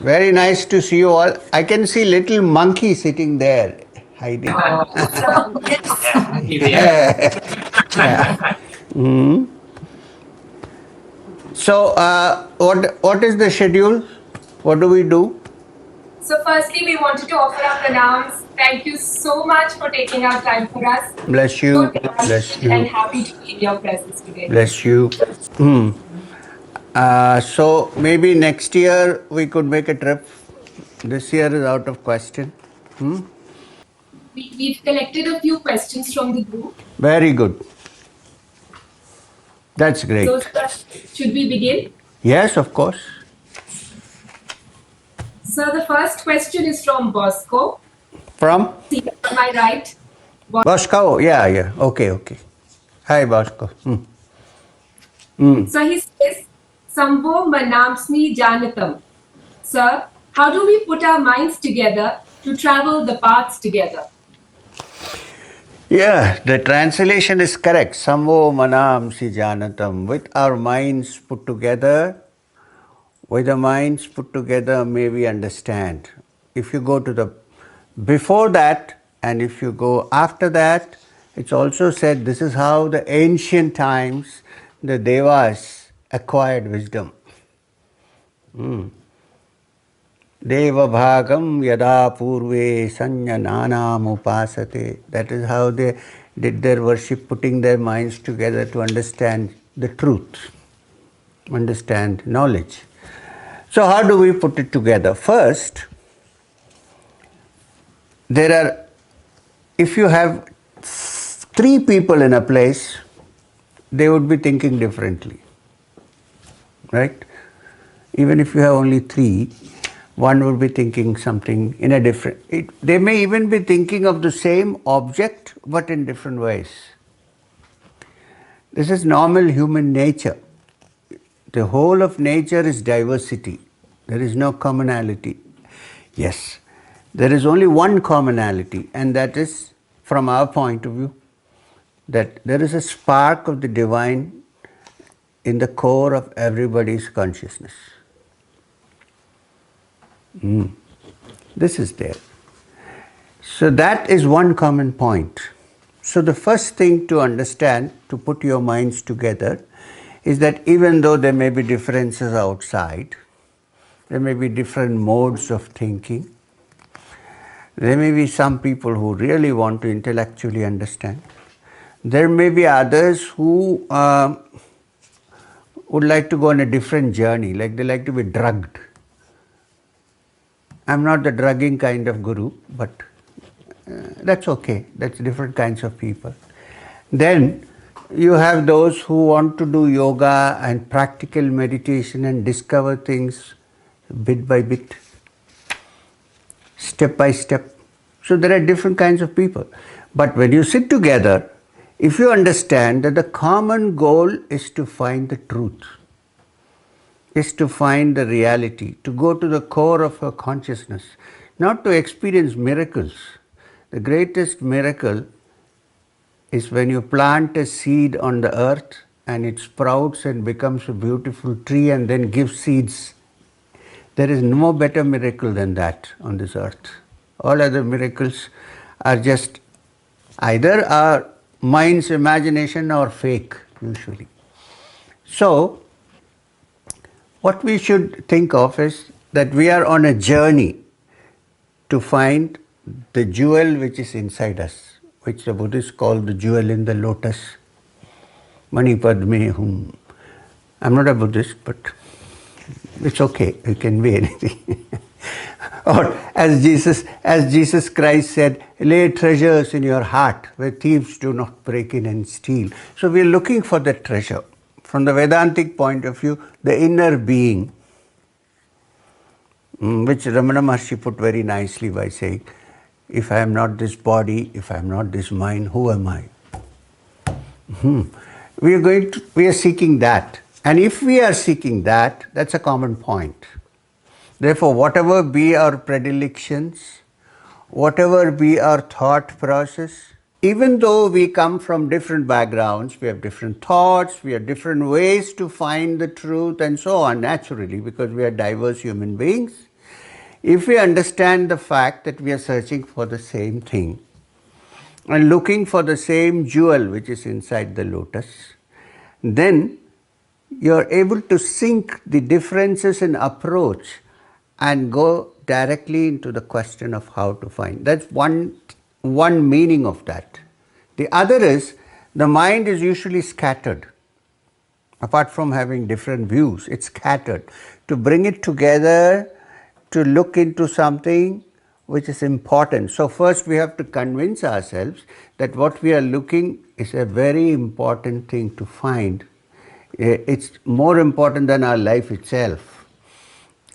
Very nice to see you all. I can see little monkey sitting there, hiding. Yeah. So, what is the schedule? What do we do? So firstly, we wanted to offer our pranams. Thank you so much for taking our time for us. Bless you. So Bless delighted you. and happy to be in your presence today. Bless you. So maybe next year we could make a trip. This year is out of question. We've collected a few questions from the group. Very good. That's great. So should we begin? Yes, of course. So the first question is from Bosco. From See, on my right. Bosco. Yeah. Okay. Hi, Bosco. So he says, Samvo manamsmi janatam. Sir, how do we put our minds together to travel the paths together? Yeah, the translation is correct. Samvo manam si janatam. With our minds put together, may we understand. If you go to the before that and if you go after that, it's also said this is how the ancient times the devas acquired wisdom. Deva bhagam yada purve sanyananam upasate. That is how they did their worship, putting their minds together to understand the truth, understand knowledge. So how do we put it together? First, if you have three people in a place, they would be thinking differently, right? Even if you have only three, one would be thinking something in a different, they may even be thinking of the same object but in different ways. This is normal human nature. The whole of nature is diversity. There is no commonality. Yes, there is only one commonality, and that is, from our point of view, that there is a spark of the divine in the core of everybody's consciousness. This is there. So that is one common point. So the first thing to understand, to put your minds together, is that even though there may be differences outside, there may be different modes of thinking, there may be some people who really want to intellectually understand, there may be others who would like to go on a different journey, like they like to be drugged. I'm not the drugging kind of guru, but that's okay. That's different kinds of people. Then you have those who want to do yoga and practical meditation and discover things bit by bit, step by step. So there are different kinds of people. But when you sit together, if you understand that the common goal is to find the truth, is to find the reality, to go to the core of your consciousness, not to experience miracles. The greatest miracle is when you plant a seed on the earth and it sprouts and becomes a beautiful tree and then gives seeds. There is no better miracle than that on this earth. All other miracles are just either our mind's imagination or fake, usually. So, what we should think of is that we are on a journey to find the jewel which is inside us, which the Buddhists call the jewel in the lotus, Mani Padme Hum. I'm not a Buddhist, but it's okay, it can be anything. Or as Jesus Christ said, lay treasures in your heart where thieves do not break in and steal. So we're looking for that treasure. From the Vedantic point of view, the inner being, which Ramana Maharshi put very nicely by saying, if I am not this body, if I am not this mind, who am I? We are seeking that. And if we are seeking that, that's a common point. Therefore, whatever be our predilections, whatever be our thought process, even though we come from different backgrounds, we have different thoughts, we have different ways to find the truth and so on, naturally, because we are diverse human beings. If we understand the fact that we are searching for the same thing and looking for the same jewel which is inside the lotus, then you're able to sync the differences in approach and go directly into the question of how to find. That's one meaning of that. The other is the mind is usually scattered. Apart from having different views, it's scattered. To bring it together, to look into something which is important. So first we have to convince ourselves that what we are looking is a very important thing to find. It's more important than our life itself.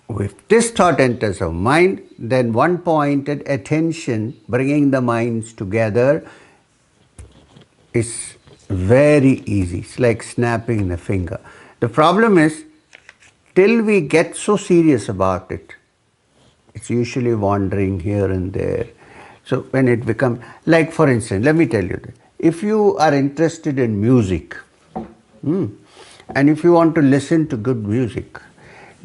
If this thought enters our mind, then one pointed attention, bringing the minds together, is very easy. It's like snapping the finger. The problem is, till we get so serious about it, it's usually wandering here and there. So when it becomes, like for instance, let me tell you this. If you are interested in music, and if you want to listen to good music,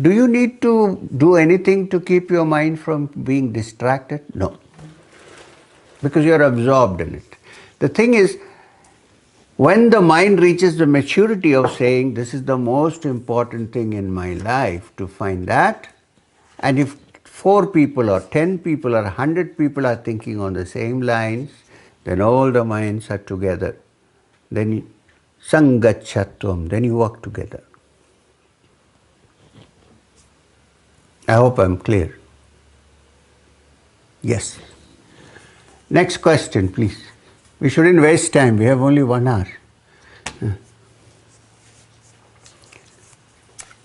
do you need to do anything to keep your mind from being distracted? No. Because you are absorbed in it. The thing is, when the mind reaches the maturity of saying, this is the most important thing in my life, to find that, and if 4 people or 10 people or 100 people are thinking on the same lines, then all the minds are together. Then sangachatvam, then you work together. I hope I'm clear. Yes. Next question, please. We shouldn't waste time. We have only 1 hour.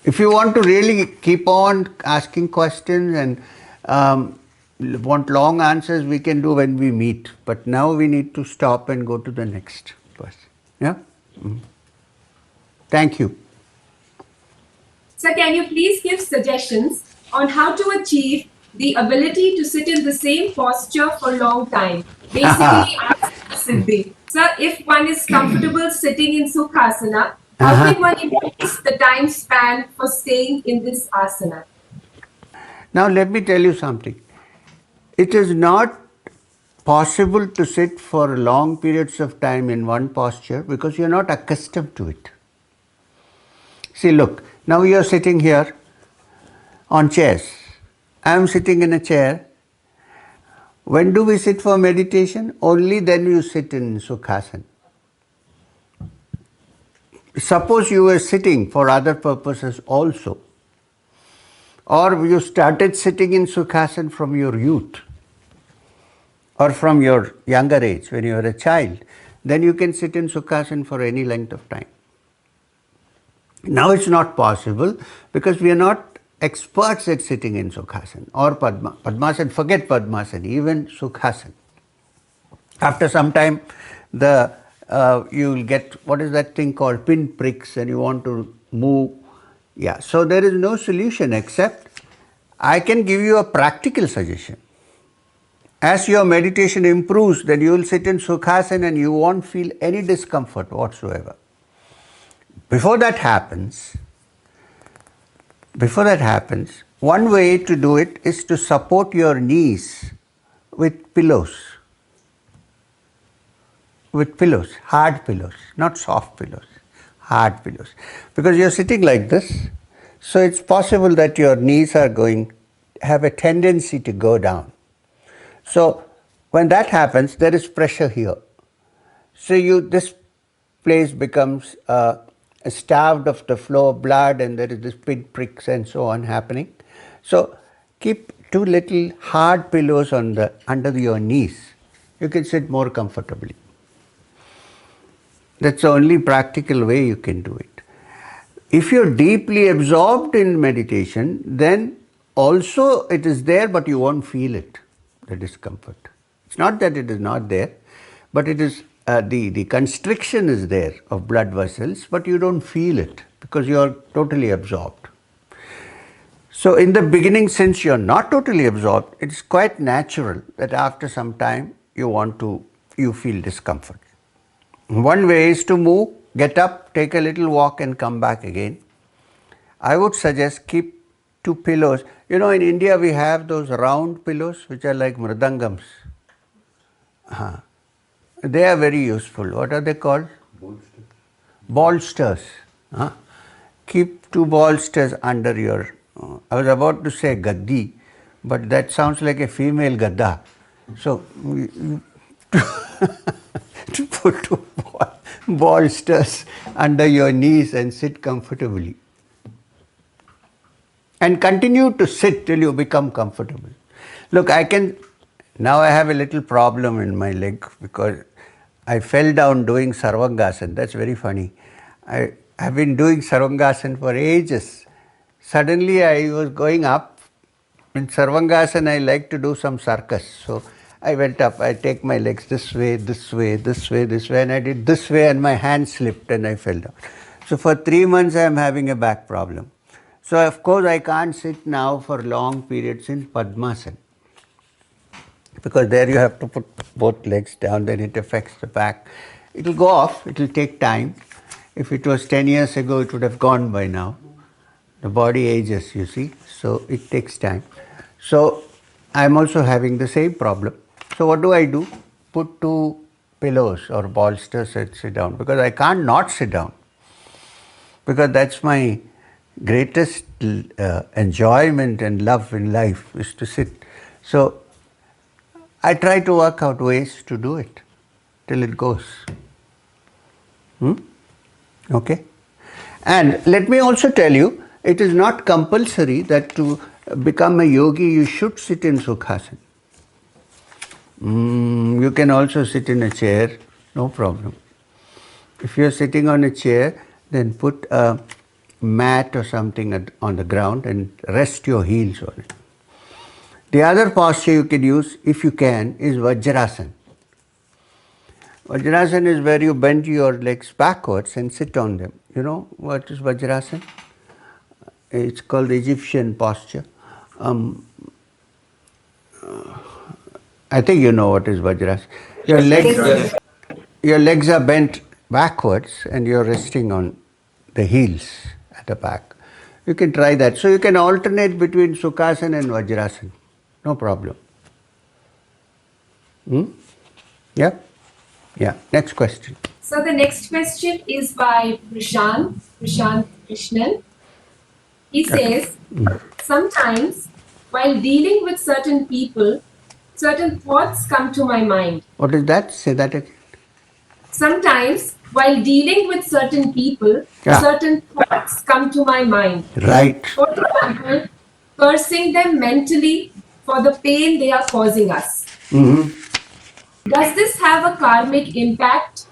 If you want to really keep on asking questions and want long answers, we can do when we meet. But now we need to stop and go to the next person. Yeah? Thank you. Sir, can you please give suggestions on how to achieve the ability to sit in the same posture for a long time? Basically, Siddhi. Sir, if one is comfortable sitting in Sukhasana, how can one increase the time span for staying in this asana? Now let me tell you something. It is not possible to sit for long periods of time in one posture because you're not accustomed to it. See, look, now you're sitting here on chairs. I'm sitting in a chair. When do we sit for meditation? Only then you sit in Sukhasana. Suppose you were sitting for other purposes also, or you started sitting in Sukhasana from your youth, or from your younger age when you were a child, then you can sit in Sukhasana for any length of time. Now it's not possible because we are not experts at sitting in Sukhasana or Padmasana. Forget Padmasana, even Sukhasana. After some time, you will get, what is that thing called, pin pricks, and you want to move. Yeah, so there is no solution except I can give you a practical suggestion. As your meditation improves, then you will sit in Sukhasana and you won't feel any discomfort whatsoever. Before that happens, one way to do it is to support your knees with pillows. With pillows, hard pillows, not soft pillows, hard pillows. Because you're sitting like this, so it's possible that your knees have a tendency to go down. So when that happens, there is pressure here. So this place becomes starved of the flow of blood, and there is this pin pricks and so on happening. So keep 2 little hard pillows under your knees. You can sit more comfortably. That's the only practical way you can do it. If you're deeply absorbed in meditation, then also it is there, but you won't feel it, the discomfort. It's not that it is not there, but it is the constriction is there of blood vessels, but you don't feel it because you are totally absorbed. So in the beginning, since you're not totally absorbed, it's quite natural that after some time you feel discomfort. One way is to move, get up, take a little walk and come back again. I would suggest keep 2 pillows. You know, in India we have those round pillows which are like mridangams. They are very useful. What are they called? Bolsters. Huh? Keep two bolsters under your. I was about to say gaddi, but that sounds like a female gadda. So, to put two bolsters under your knees and sit comfortably. And continue to sit till you become comfortable. Look, now I have a little problem in my leg because I fell down doing sarvangasana. That's very funny. I have been doing sarvangasana for ages. Suddenly I was going up. In sarvangasana I like to do some circus. So I went up, I take my legs this way, this way, this way, this way, and I did this way and my hand slipped and I fell down. So for 3 months I am having a back problem. So of course I can't sit now for long periods in Padmasana. Because there you have to put both legs down, then it affects the back. It will go off, it will take time. If it was 10 years ago, it would have gone by now. The body ages, you see, so it takes time. So I'm also having the same problem. So what do? Put two pillows or bolsters and sit down, because I can't not sit down. Because that's my greatest enjoyment and love in life, is to sit. So I try to work out ways to do it till it goes. Okay? And let me also tell you, it is not compulsory that to become a yogi you should sit in Sukhasana. You can also sit in a chair, no problem. If you are sitting on a chair, then put a mat or something on the ground and rest your heels on it. The other posture you can use, if you can, is Vajrasana. Vajrasana is where you bend your legs backwards and sit on them. You know what is Vajrasana? It's called the Egyptian posture. I think you know what is Vajrasana. Your legs are bent backwards and you're resting on the heels at the back. You can try that. So you can alternate between Sukhasana and Vajrasana. No problem. Yeah? Yeah. Next question. So the next question is by Prashant Krishnan. He says, sometimes while dealing with certain people, certain thoughts come to my mind. What is that? Say that again. Sometimes while dealing with certain people, certain thoughts come to my mind. Right. For example, cursing them mentally for the pain they are causing us. Does this have a karmic impact?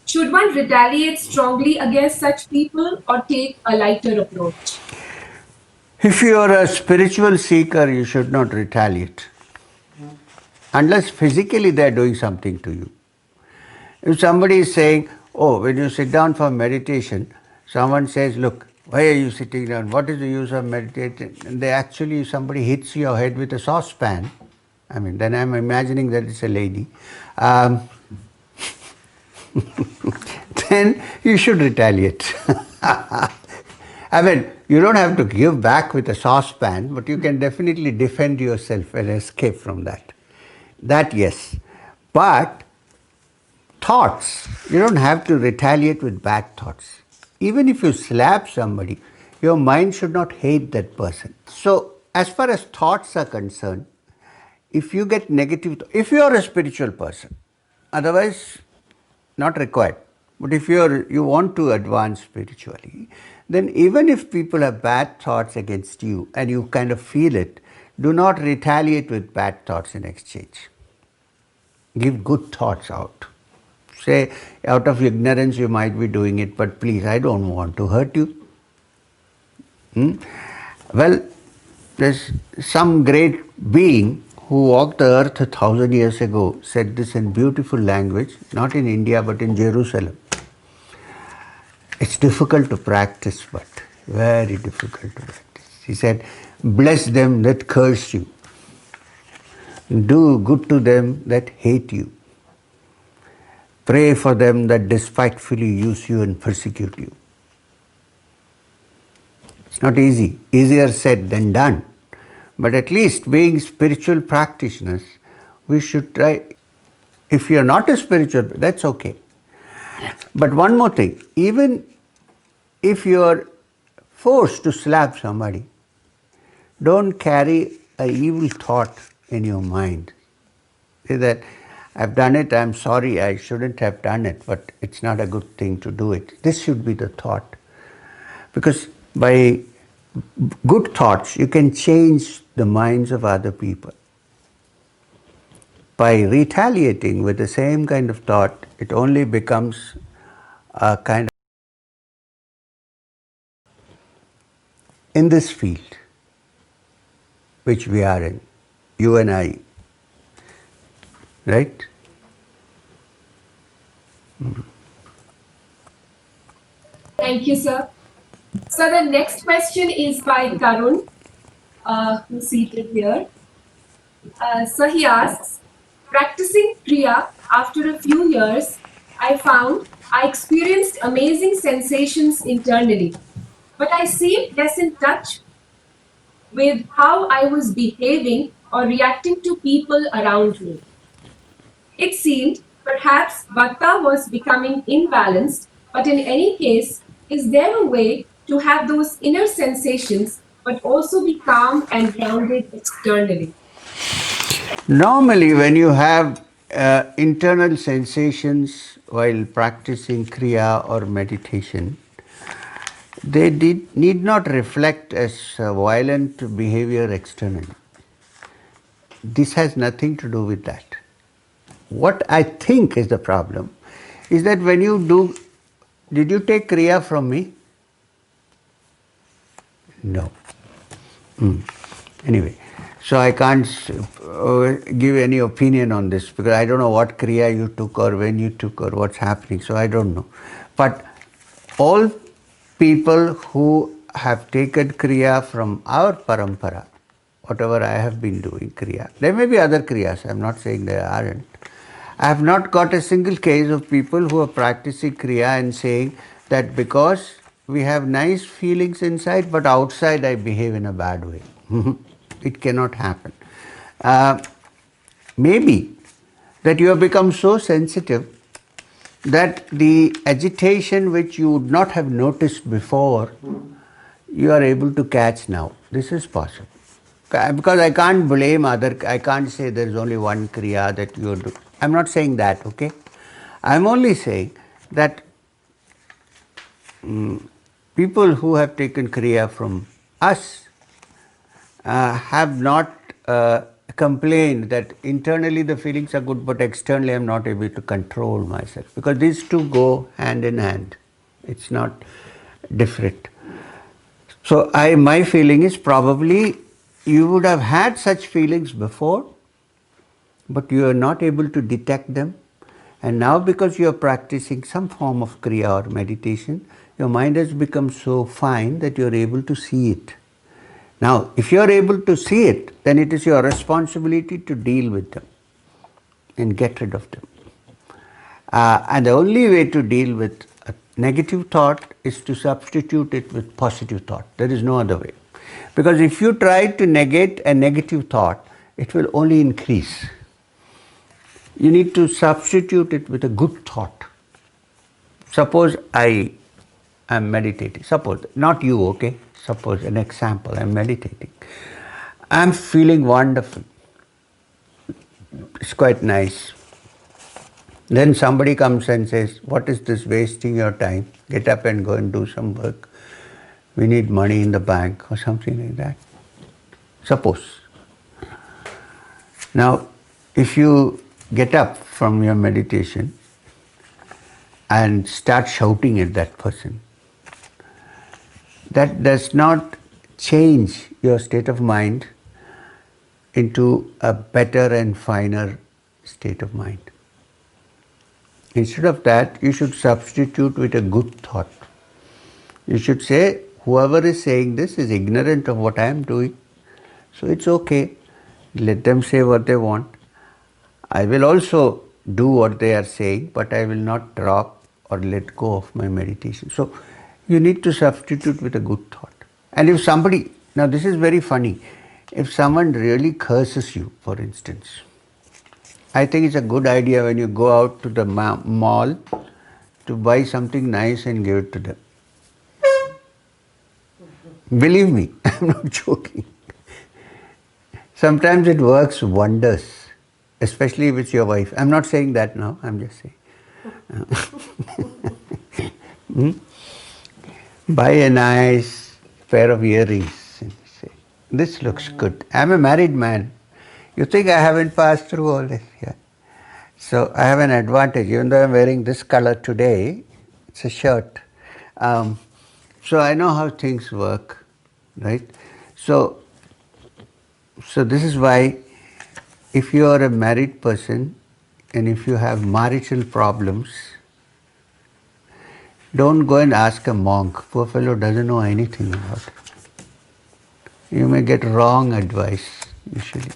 Should one retaliate strongly against such people or take a lighter approach? If you are a spiritual seeker, you should not retaliate. Unless physically they are doing something to you. If somebody is saying, oh, when you sit down for meditation, someone says, look, why are you sitting down? What is the use of meditating? And somebody hits your head with a saucepan. I mean, then I'm imagining that it's a lady. Then you should retaliate. I mean, you don't have to give back with a saucepan, but you can definitely defend yourself and escape from that. That, yes. But thoughts, you don't have to retaliate with bad thoughts. Even if you slap somebody, your mind should not hate that person. So, as far as thoughts are concerned, if you get negative, if you are a spiritual person, otherwise not required. But if you want to advance spiritually, then even if people have bad thoughts against you and you kind of feel it, do not retaliate with bad thoughts in exchange. Give good thoughts out. Say, out of ignorance you might be doing it, but please, I don't want to hurt you. Well, there's some great being who walked the earth 1,000 years ago said this in beautiful language, not in India but in Jerusalem. It's difficult to practice, but very difficult to practice. He said, bless them that curse you. Do good to them that hate you. Pray for them that despitefully use you and persecute you. It's not easy. Easier said than done. But at least being spiritual practitioners, we should try. If you're not a spiritual, that's okay. But one more thing, even if you're forced to slap somebody, don't carry an evil thought in your mind. Say that, I've done it, I'm sorry, I shouldn't have done it, but it's not a good thing to do it. This should be the thought. Because by good thoughts, you can change the minds of other people. By retaliating with the same kind of thought, it only becomes a kind of in this field which we are in, you and I, right? Thank you, sir. So the next question is by Tarun, who's seated here. So he asks, practicing Kriya after a few years, I found I experienced amazing sensations internally, but I seemed less in touch with how I was behaving or reacting to people around me. It seemed perhaps Vata was becoming imbalanced, but in any case, is there a way to have those inner sensations but also be calm and grounded externally? Normally, when you have internal sensations while practicing Kriya or meditation, they need not reflect as violent behavior externally. This has nothing to do with that. What I think is the problem is that when you do, did you take Kriya from me? No. Anyway, so I can't give any opinion on this because I don't know what Kriya you took or when you took or what's happening, so I don't know. But all people who have taken Kriya from our parampara, whatever I have been doing Kriya, there may be other Kriyas, I'm not saying there aren't. I have not got a single case of people who are practicing Kriya and saying that because we have nice feelings inside but outside I behave in a bad way. It cannot happen. Maybe that you have become so sensitive that the agitation which you would not have noticed before, you are able to catch now. This is possible. Because I can't blame I can't say there is only one Kriya that you do. I'm not saying that, okay? I'm only saying that people who have taken Kriya from us have not complained that internally the feelings are good, but externally I'm not able to control myself. Because these two go hand in hand. It's not different. So my feeling is probably you would have had such feelings before, but you are not able to detect them. And now because you are practicing some form of Kriya or meditation, your mind has become so fine that you are able to see it. Now, if you are able to see it, then it is your responsibility to deal with them and get rid of them. And the only way to deal with a negative thought is to substitute it with positive thought. There is no other way. Because if you try to negate a negative thought, it will only increase. You need to substitute it with a good thought. Suppose I am meditating. Suppose, not you, okay? Suppose an example, I'm meditating. I'm feeling wonderful. It's quite nice. Then somebody comes and says, what is this wasting your time? Get up and go and do some work. We need money in the bank or something like that. Suppose. Now, if you get up from your meditation and start shouting at that person, that does not change your state of mind into a better and finer state of mind. Instead of that, you should substitute with a good thought. You should say, whoever is saying this is ignorant of what I am doing, so it's okay. Let them say what they want. I will also do what they are saying, but I will not drop or let go of my meditation. So you need to substitute with a good thought. And if somebody, now this is very funny, If someone really curses you, for instance, I think it's a good idea when you go out to the mall to buy something nice and give it to them. Believe me, I'm not joking. Sometimes it works wonders, especially with your wife. I'm not saying that now, I'm just saying. Buy a nice pair of earrings and say, this looks good. I'm a married man. You think I haven't passed through all this? Yeah. So I have an advantage, even though I'm wearing this color today, it's a shirt. So I know how things work, right? So this is why if you are a married person and if you have marital problems, don't go and ask a monk. Poor fellow doesn't know anything about it. You may get wrong advice usually.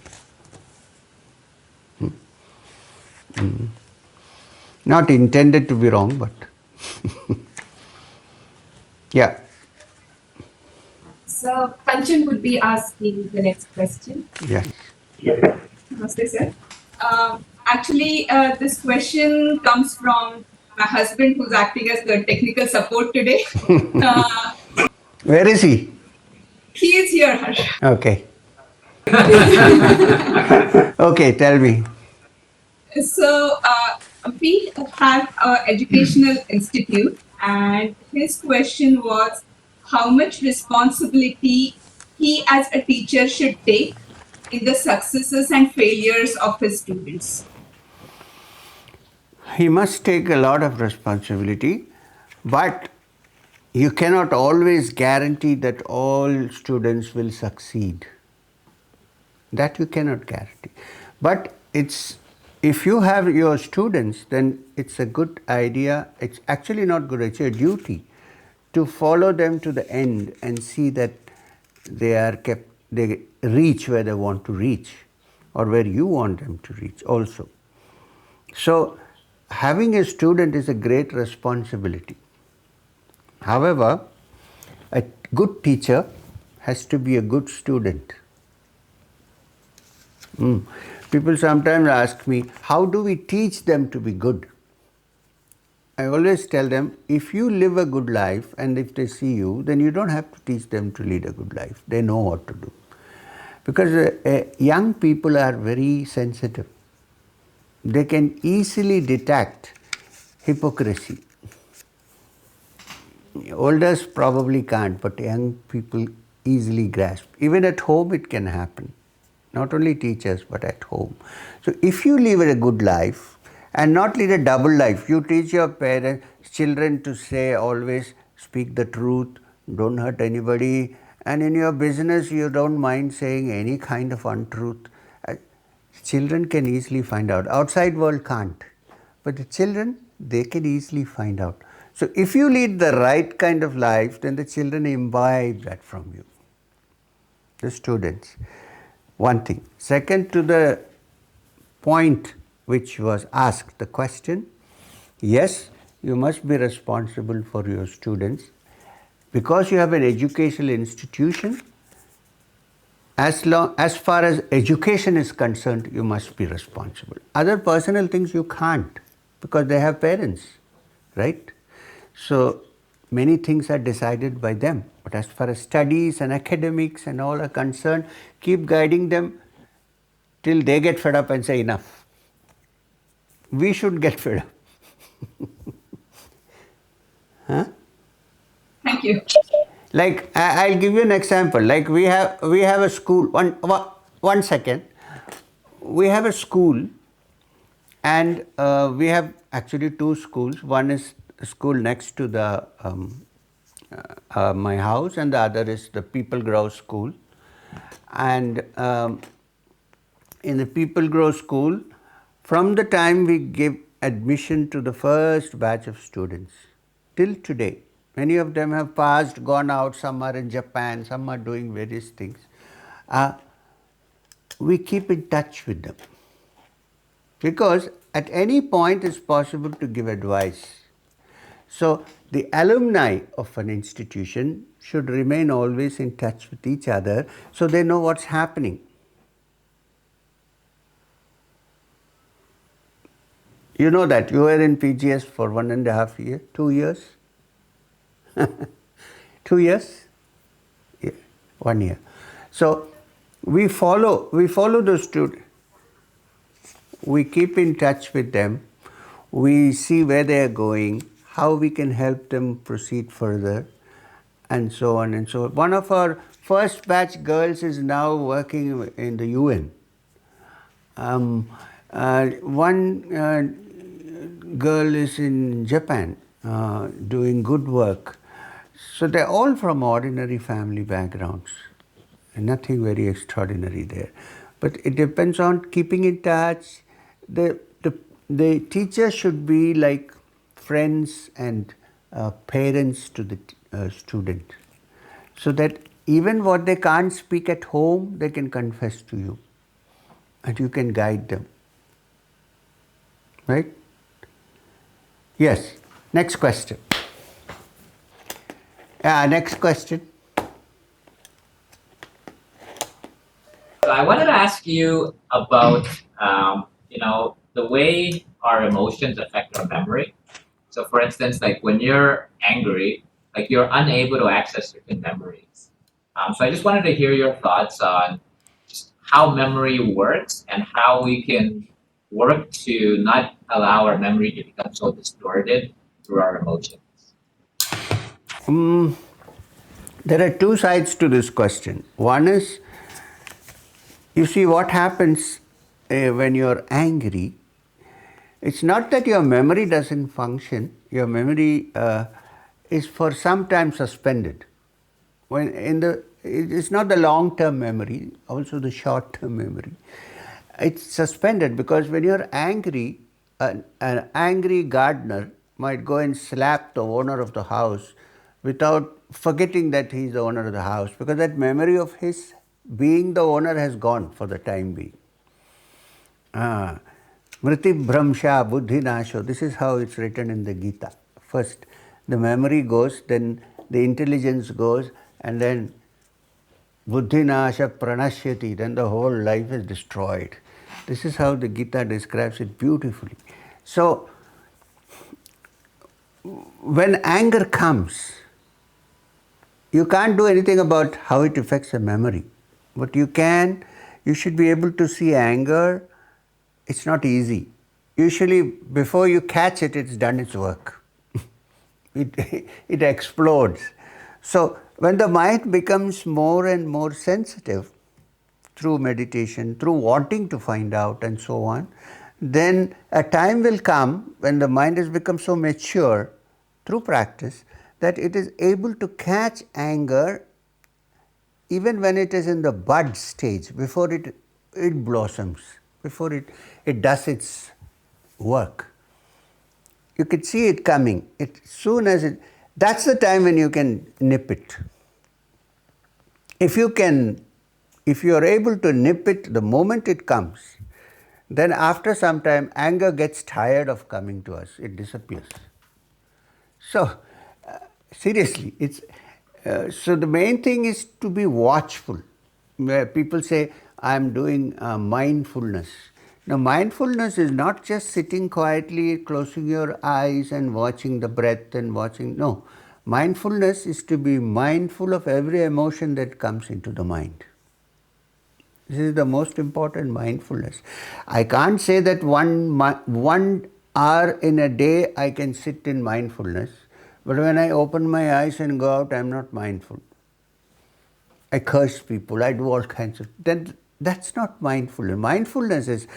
Not intended to be wrong, but yeah. So Kanchan would be asking the next question. Yes. Namaste, sir. Actually, this question comes from my husband, who's acting as the technical support today. uh, Where is he? he is here, Harsh. Okay. Okay, tell me. So we have an educational institute, and his question was how much responsibility he, as a teacher, should take in the successes and failures of his students. He must take a lot of responsibility, but you cannot always guarantee that all students will succeed. That you cannot guarantee. But it's if you have your students, then it's a good idea. It's actually not good, it's a duty to follow them to the end and see that they reach where they want to reach or where you want them to reach also. So having a student is a great responsibility. However, a good teacher has to be a good student. People sometimes ask me, how do we teach them to be good? I always tell them, if you live a good life and if they see you, then you don't have to teach them to lead a good life. They know what to do. Because young people are very sensitive. They can easily detect hypocrisy. Elders probably can't, but young people easily grasp. Even at home it can happen. Not only teachers, but at home. So if you live a good life and not lead a double life, you teach your parents, children to say always speak the truth, don't hurt anybody, and in your business you don't mind saying any kind of untruth. Children can easily find out. Outside world can't. But the children, they can easily find out. So if you lead the right kind of life, then the children imbibe that from you. The students. One thing. Second, to the point which was asked, the question, yes, you must be responsible for your students. Because you have an educational institution, as far as education is concerned, you must be responsible. Other personal things you can't, because they have parents, right? So many things are decided by them. But as far as studies and academics and all are concerned, keep guiding them till they get fed up and say enough. We should get fed up. Huh? Thank you. Like I'll give you an example. Like we have a school. One second. We have a school, and we have actually two schools. One is a school next to the my house, and the other is the People Grow School. And in the People Grow School, from the time we give admission to the first batch of students till today, many of them have passed, gone out, some are in Japan, some are doing various things. We keep in touch with them. Because at any point it's possible to give advice. So the alumni of an institution should remain always in touch with each other so they know what's happening. You know that you were in PGS for 1.5 years, 2 years? 2 years? Yeah, 1 year. So we follow the students. We keep in touch with them. We see where they are going, how we can help them proceed further, and so on and so on. One of our first batch girls is now working in the UN. One girl is in Japan doing good work. So they're all from ordinary family backgrounds. Nothing very extraordinary there. But it depends on keeping in touch. The teacher should be like friends and parents to the student. So that even what they can't speak at home, they can confess to you. And you can guide them. Right? Yes. Next question. Next question. So I wanted to ask you about, the way our emotions affect our memory. So for instance, like when you're angry, like you're unable to access certain memories. So I just wanted to hear your thoughts on just how memory works and how we can work to not allow our memory to become so distorted through our emotions. There are two sides to this question. One is, you see what happens when you're angry. It's not that your memory doesn't function. Your memory is for some time suspended. It's not the long-term memory, also the short-term memory. It's suspended because when you're angry, an angry gardener might go and slap the owner of the house without forgetting that he's the owner of the house, because that memory of his being the owner has gone for the time being. Mriti Bhramsha Buddhi Nasho. This is how it's written in the Gita. First, the memory goes, then the intelligence goes, and then Buddhi Nasha Pranashyati, then the whole life is destroyed. This is how the Gita describes it beautifully. So, when anger comes, you can't do anything about how it affects the memory. But you should be able to see anger. It's not easy. Usually, before you catch it, it's done its work. It explodes. So, when the mind becomes more and more sensitive through meditation, through wanting to find out and so on, then a time will come when the mind has become so mature through practice that it is able to catch anger even when it is in the bud stage, before it blossoms, before it does its work. You can see it coming. That's the time when you can nip it. If you are able to nip it the moment it comes, then after some time, anger gets tired of coming to us. It disappears. So, seriously, so the main thing is to be watchful. Where people say, I'm doing mindfulness. Now, mindfulness is not just sitting quietly, closing your eyes and watching the breath and watching. No. Mindfulness is to be mindful of every emotion that comes into the mind. This is the most important mindfulness. I can't say that 1 hour in a day I can sit in mindfulness, but when I open my eyes and go out, I'm not mindful. I curse people, I do all kinds of... Then that's not mindful. Mindfulness is,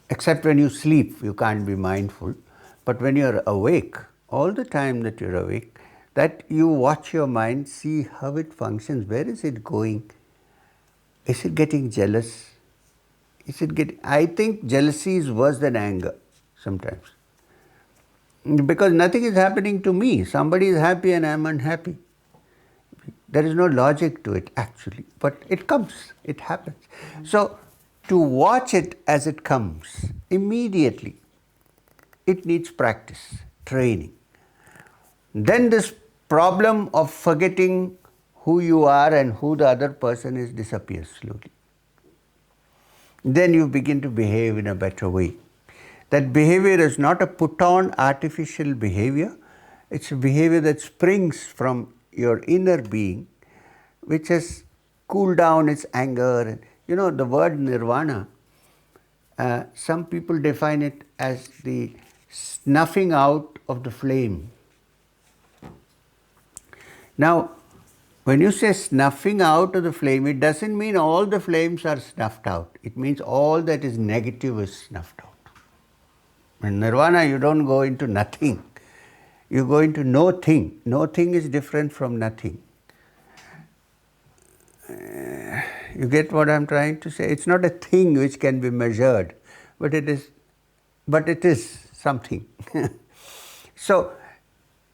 except when you sleep, you can't be mindful. But when you're awake, all the time that you're awake, that you watch your mind, see how it functions, where is it going? Is it getting jealous? I think jealousy is worse than anger sometimes. Because nothing is happening to me. Somebody is happy and I'm unhappy. There is no logic to it actually, but it comes, it happens. So to watch it as it comes immediately, it needs practice, training. Then this problem of forgetting who you are and who the other person is disappears slowly. Then you begin to behave in a better way. That behavior is not a put on artificial behavior, it's a behavior that springs from your inner being, which has cooled down its anger. You know, the word nirvana, some people define it as the snuffing out of the flame. Now, when you say snuffing out of the flame, it doesn't mean all the flames are snuffed out. It means all that is negative is snuffed out. In nirvana, you don't go into nothing. You go into no thing. No thing is different from nothing. You get what I'm trying to say? It's not a thing which can be measured, but it is something. So,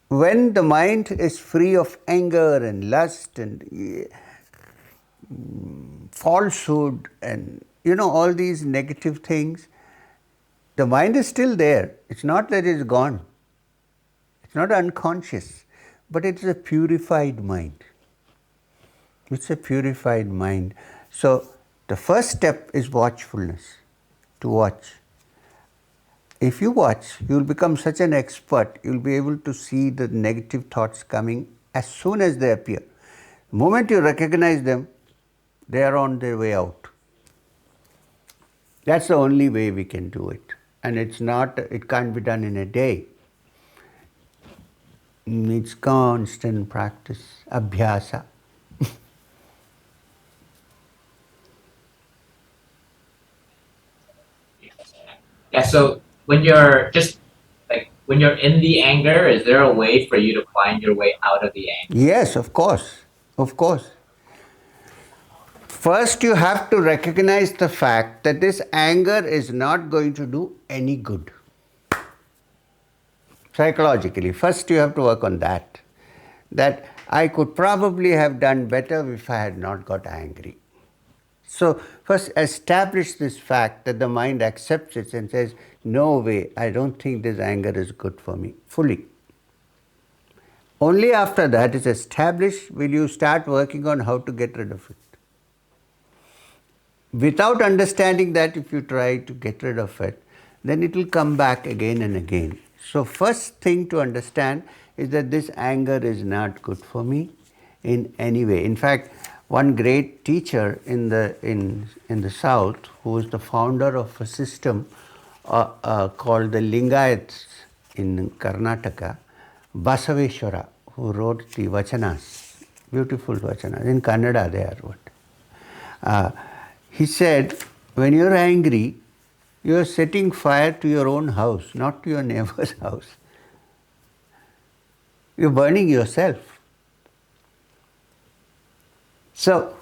when the mind is free of anger and lust and falsehood and all these negative things, the mind is still there. It's not that it's gone. It's not unconscious, but it's a purified mind. It's a purified mind. So the first step is watchfulness, to watch. If you watch, you'll become such an expert, you'll be able to see the negative thoughts coming as soon as they appear. The moment you recognize them, they are on their way out. That's the only way we can do it. And it can't be done in a day. It needs constant practice, abhyasa. Yeah, so when you're in the anger, is there a way for you to find your way out of the anger? Yes, of course. Of course. First, you have to recognize the fact that this anger is not going to do any good. Psychologically, first you have to work on that. That I could probably have done better if I had not got angry. So, first establish this fact that the mind accepts it and says, no way, I don't think this anger is good for me, fully. Only after that is established will you start working on how to get rid of it. Without understanding that, if you try to get rid of it, then it will come back again and again. So first thing to understand is that this anger is not good for me in any way. In fact, one great teacher in the South, who was the founder of a system called the Lingayats in Karnataka, Basaveshwara, who wrote the Vachanas, beautiful Vachanas. In Kannada they are what? He said, when you're angry, you're setting fire to your own house, not to your neighbor's house. You're burning yourself. So,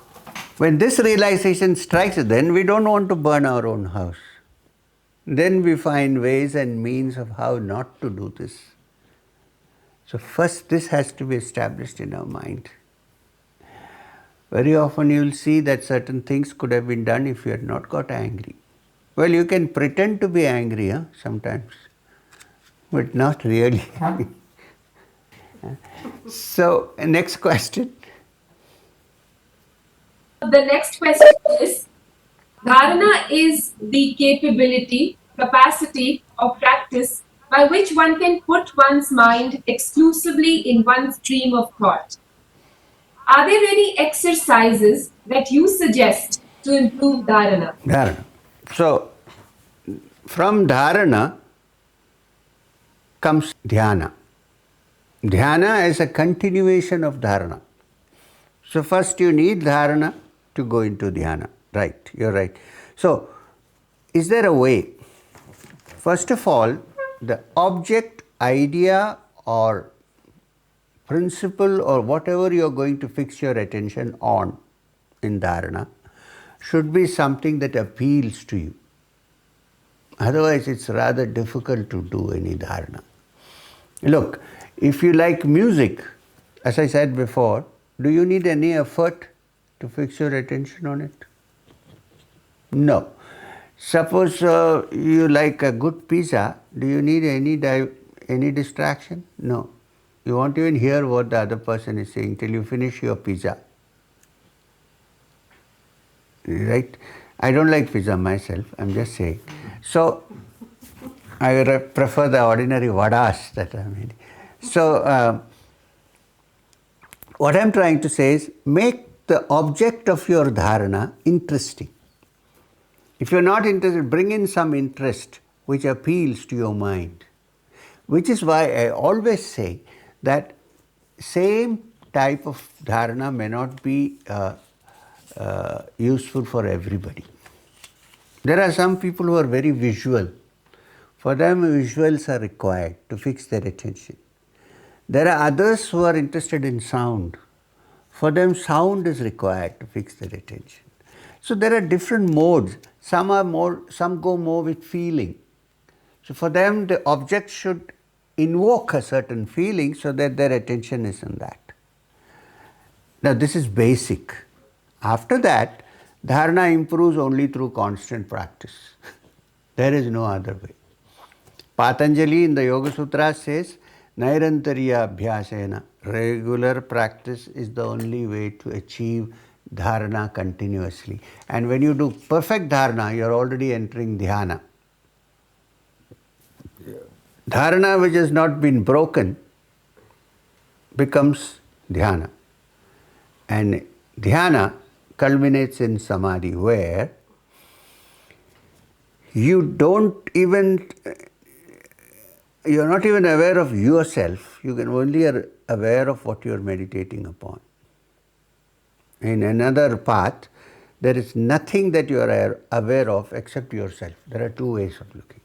when this realization strikes, then we don't want to burn our own house. Then we find ways and means of how not to do this. So first this has to be established in our mind. Very often you will see that certain things could have been done if you had not got angry. Well, you can pretend to be angry sometimes, but not really. So, next question. The next question is, Dharana is the capacity or practice by which one can put one's mind exclusively in one stream of thought. Are there any exercises that you suggest to improve Dharana? Dharana. So, from Dharana comes Dhyana. Dhyana is a continuation of Dharana. So first you need Dharana to go into Dhyana. Right, you're right. So, is there a way? First of all, the object, idea or principle or whatever you're going to fix your attention on in Dharana should be something that appeals to you. Otherwise, it's rather difficult to do any Dharana. Look, if you like music, as I said before, do you need any effort to fix your attention on it? No. Suppose you like a good pizza, do you need any distraction? No. You won't even hear what the other person is saying till you finish your pizza. Right? I don't like pizza myself, I'm just saying. So, I prefer the ordinary vadas that I made. So, what I'm trying to say is make the object of your dharana interesting. If you're not interested, bring in some interest which appeals to your mind. Which is why I always say that same type of dharana may not be useful for everybody. There are some people who are very visual. For them, visuals are required to fix their attention. There are others who are interested in sound. For them, sound is required to fix their attention. So there are different modes. Some go more with feeling. So for them, the object should invoke a certain feeling so that their attention is on that. Now this is basic. After that, dharana improves only through constant practice. There is no other way. Patanjali in the Yoga Sutra says, Nairantariya Abhyasena, regular practice is the only way to achieve dharana continuously. And when you do perfect dharana, you are already entering dhyana. Dharana which has not been broken becomes dhyana. And dhyana culminates in samadhi where you're not even aware of yourself. You can only are aware of what you're meditating upon. In another path, there is nothing that you are aware of except yourself. There are two ways of looking at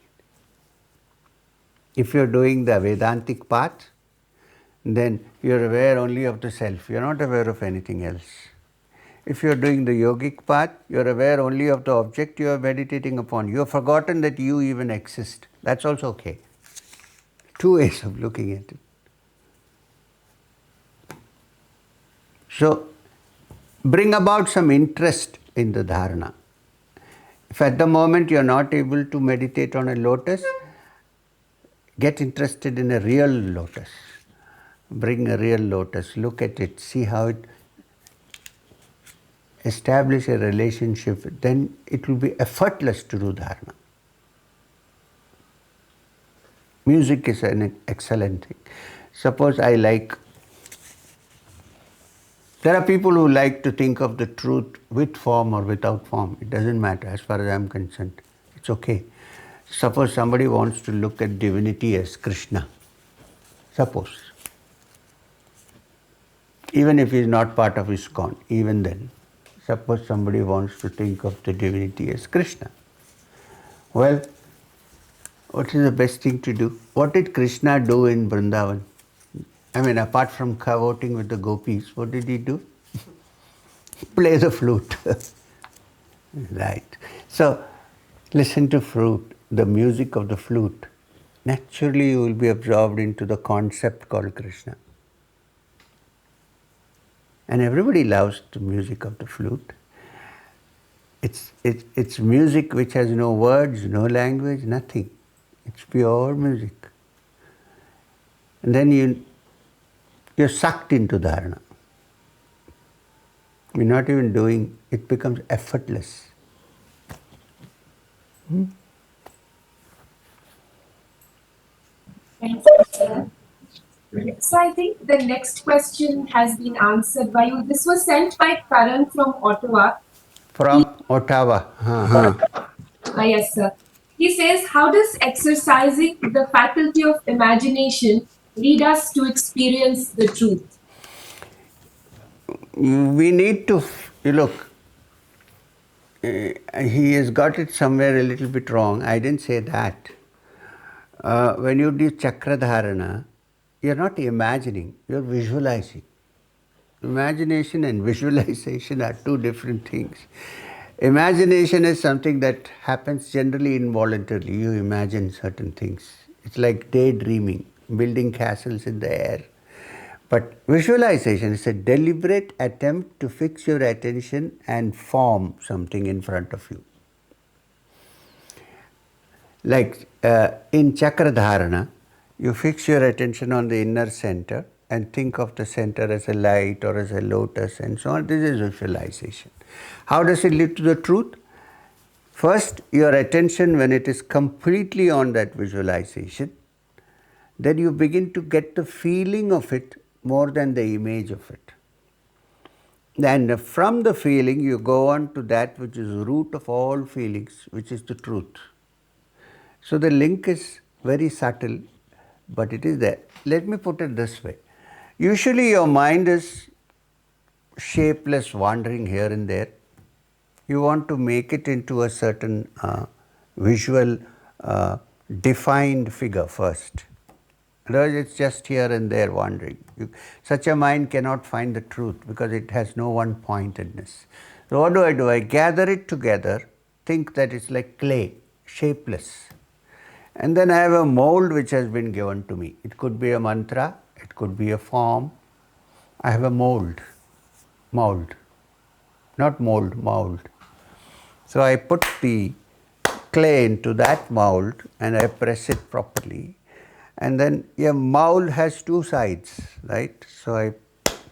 it. If you're doing the Vedantic path, then you're aware only of the self. You're not aware of anything else. If you're doing the yogic path, you're aware only of the object you are meditating upon. You have forgotten that you even exist. That's also okay. Two ways of looking at it. So, bring about some interest in the dharana. If at the moment you are not able to meditate on a lotus, get interested in a real lotus. Bring a real lotus, look at it, see how it establish a relationship, then it will be effortless to do dharana. Music is an excellent thing. Suppose there are people who like to think of the truth with form or without form. It doesn't matter as far as I'm concerned. It's okay. Suppose somebody wants to look at divinity as Krishna. Suppose. Even if he's not part of ISKCON, even then. Suppose somebody wants to think of the divinity as Krishna. Well, what is the best thing to do? What did Krishna do in Vrindavan? I mean, apart from cavorting with the gopis, what did he do? Play the flute. Right. So, listen to flute, the music of the flute. Naturally, you will be absorbed into the concept called Krishna. And everybody loves the music of the flute. It's music which has no words, no language, nothing. It's pure music. And then you're sucked into dharana. You're not even doing, it becomes effortless. Thank you, sir. So I think the next question has been answered by you. This was sent by Karan from Ottawa. From Ottawa. Yes, sir. He says, how does exercising the faculty of imagination lead us to experience the truth? We need to, look, he has got it somewhere a little bit wrong. I didn't say that. When you do chakra dharana, you're not imagining, you're visualizing. Imagination and visualization are two different things. Imagination is something that happens generally involuntarily. You imagine certain things. It's like daydreaming, building castles in the air. But visualization is a deliberate attempt to fix your attention and form something in front of you. Like in chakra dharana, You fix your attention on the inner center and think of the center as a light or as a lotus and so on. This is visualization. How does it lead to the truth? First, your attention, when it is completely on that visualization, then you begin to get the feeling of it more than the image of it. And from the feeling, you go on to that which is root of all feelings, which is the truth. So the link is very subtle, but it is there. Let me put it this way. Usually your mind is shapeless, wandering here and there. You want to make it into a certain visual, defined figure first. Otherwise, it's just here and there wandering. Such a mind cannot find the truth because it has no one pointedness. So what do? I gather it together, think that it's like clay, shapeless. And then I have a mold which has been given to me. It could be a mantra, it could be a form. I have a mold, not mold. So I put the clay into that mold and I press it properly. And then a mold has two sides, right? So I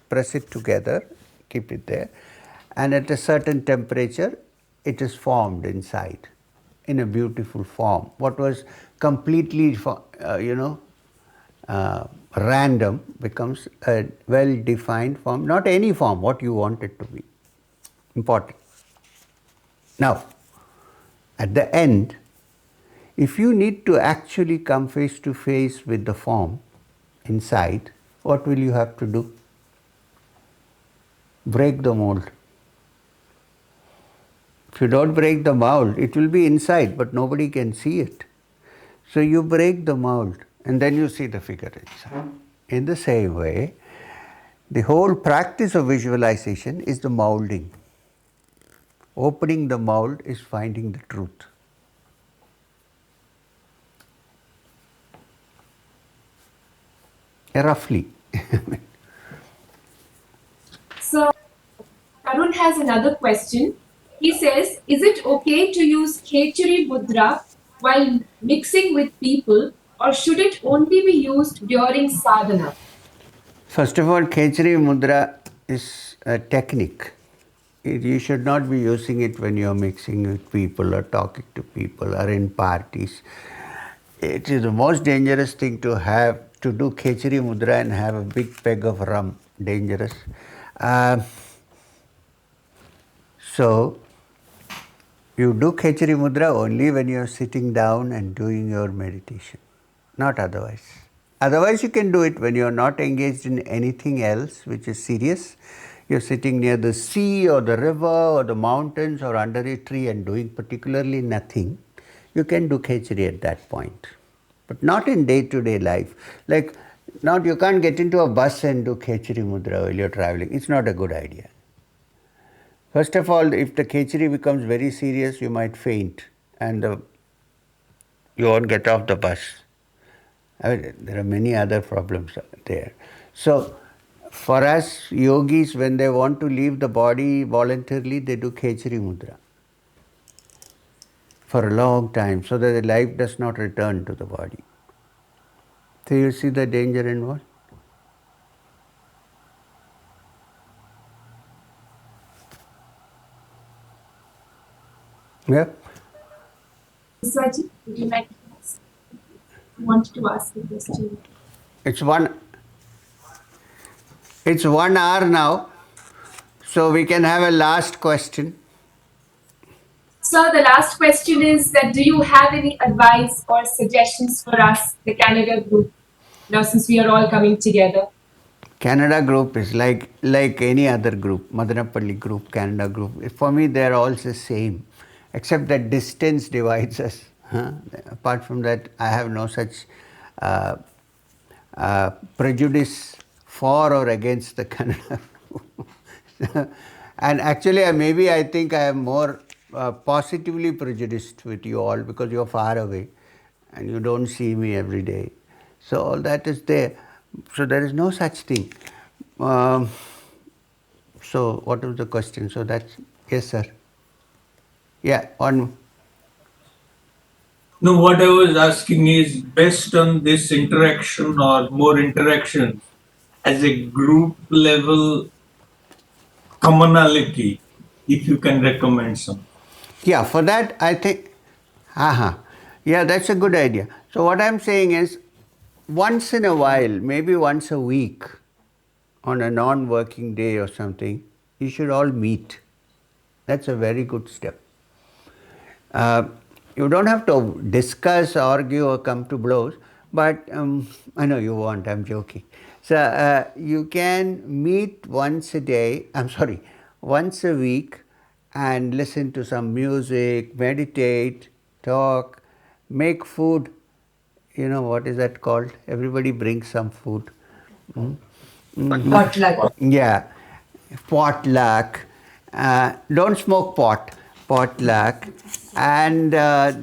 press it together, keep it there. And at a certain temperature, it is formed inside in a beautiful form. What was completely, random becomes a well-defined form, not any form, what you want it to be. Important. Now, at the end, if you need to actually come face to face with the form inside, what will you have to do? Break the mold. If you don't break the mold, it will be inside, but nobody can see it. So you break the mold and then you see the figure inside. In the same way, the whole practice of visualization is the molding. Opening the mold is finding the truth. Roughly. So, Arun has another question. He says, is it okay to use Khechari Mudra while mixing with people, or should it only be used during sadhana? First of all, Khechari Mudra is a technique. You should not be using it when you're mixing with people or talking to people or in parties. It is the most dangerous thing to do Khechari Mudra and have a big peg of rum. Dangerous. So, you do Khechari Mudra only when you're sitting down and doing your meditation, not otherwise. Otherwise, you can do it when you're not engaged in anything else which is serious. You're sitting near the sea or the river or the mountains or under a tree and doing particularly nothing. You can do Khechari at that point, but not in day-to-day life. Like, not you can't get into a bus and do Khechari Mudra while you're traveling. It's not a good idea. First of all, if the Khechari becomes very serious, you might faint and you won't get off the bus. I mean, there are many other problems there. So, for us yogis, when they want to leave the body voluntarily, they do Khechari Mudra for a long time so that the life does not return to the body. So, you see the danger involved? Yeah. Saji, would you like to ask? I wanted to ask the question. It's 1 hour now, so we can have a last question. So the last question is that do you have any advice or suggestions for us, the Canada group, now since we are all coming together? Canada group is like any other group, Madanapalli group, Canada group. For me, they are all the same, except that distance divides us. Apart from that, I have no such prejudice for or against the Canada group. And actually, I think I am more positively prejudiced with you all because you are far away and you don't see me every day. So all that is there. So there is no such thing. So what was the question? So that's, yes sir. Yeah, on. No, what I was asking is based on this interaction or more interactions as a group level commonality, if you can recommend some. Yeah, for that I think, yeah, that's a good idea. So what I'm saying is, once in a while, maybe once a week, on a non-working day or something, you should all meet. That's a very good step. Uh, you don't have to discuss, argue, or come to blows, but I know you won't, I'm joking. So you can meet once a day, I'm sorry, once a week, and listen to some music, meditate, talk, make food. You know, what is that called? Everybody brings some food. Potluck. Yeah, potluck. Don't smoke pot. Potluck, and that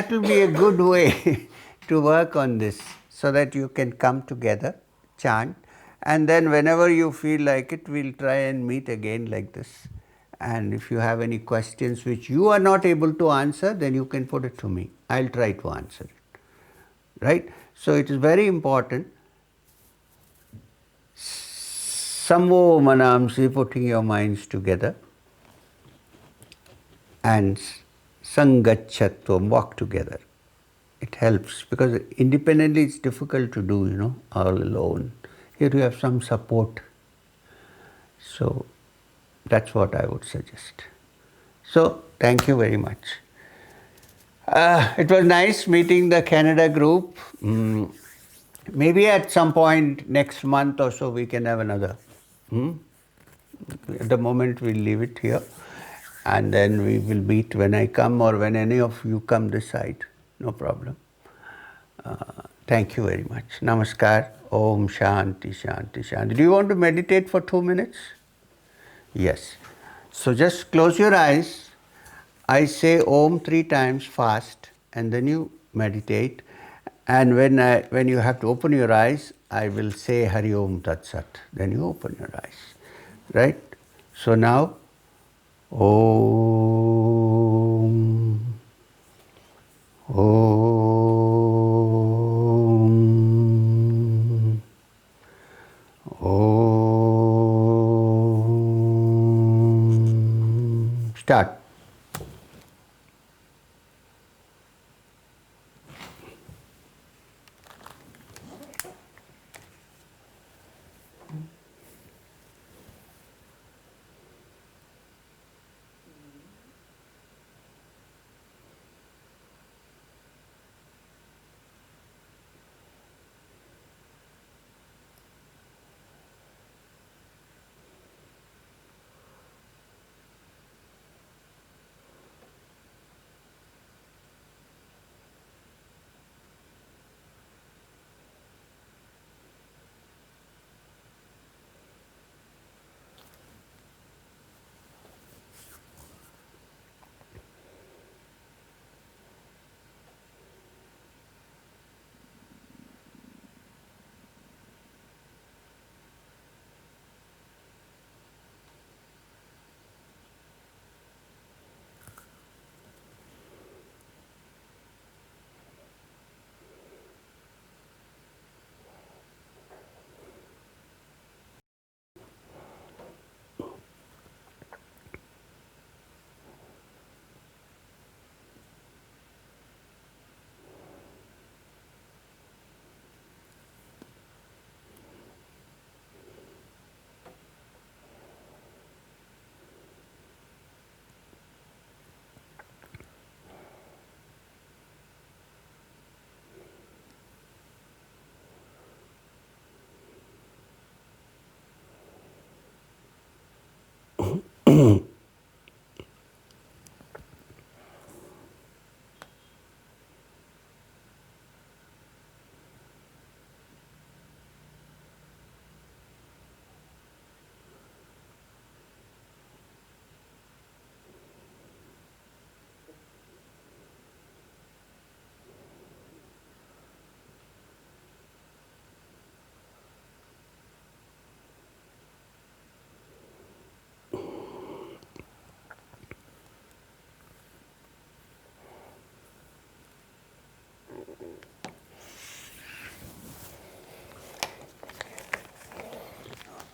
will be a good way to work on this, so that you can come together, chant, and then whenever you feel like it, we'll try and meet again like this. And if you have any questions which you are not able to answer, then you can put it to me. I'll try to answer it. Right? So it is very important. Samvo manamsi, putting your minds together, and sangachatvam, walk together. It helps, because independently it's difficult to do, all alone. Here you have some support. So that's what I would suggest. So thank you very much. It was nice meeting the Canada group. Maybe at some point next month or so we can have another. At the moment we'll leave it here, and then we will meet when I come, or when any of you come this side. No problem. Thank you very much. Namaskar. Om Shanti Shanti Shanti. Do you want to meditate for 2 minutes? Yes. So just close your eyes. I say Om 3 times fast, and then you meditate. And when you have to open your eyes, I will say Hari Om Tat Sat. Then you open your eyes. Right? So now, Om. Om. Om. Start.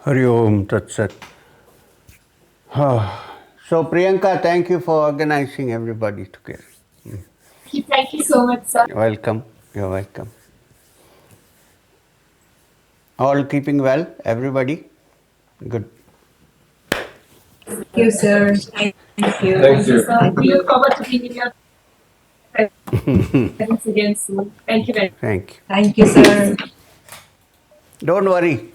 Hari Om Tat Sat. So Priyanka, thank you for organizing everybody together. Thank you so much, sir. Welcome. You're welcome. All keeping well, everybody? Good. Thank you, sir. Thank you. Thank you. Sir. We look forward to being in your presence again soon. Thank you very much. Thank you. Thank you, sir. Don't worry.